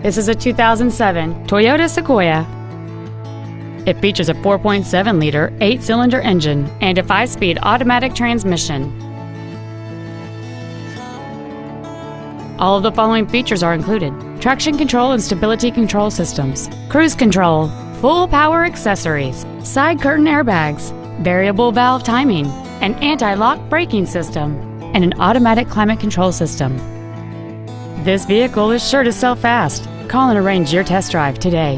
This is a 2007 Toyota Sequoia. It features a 4.7-liter 8-cylinder engine and a 5-speed automatic transmission. All of the following features are included: traction control and stability control systems, cruise control, full power accessories, side curtain airbags, variable valve timing, an anti-lock braking system, and an automatic climate control system. This vehicle is sure to sell fast. Call and arrange your test drive today.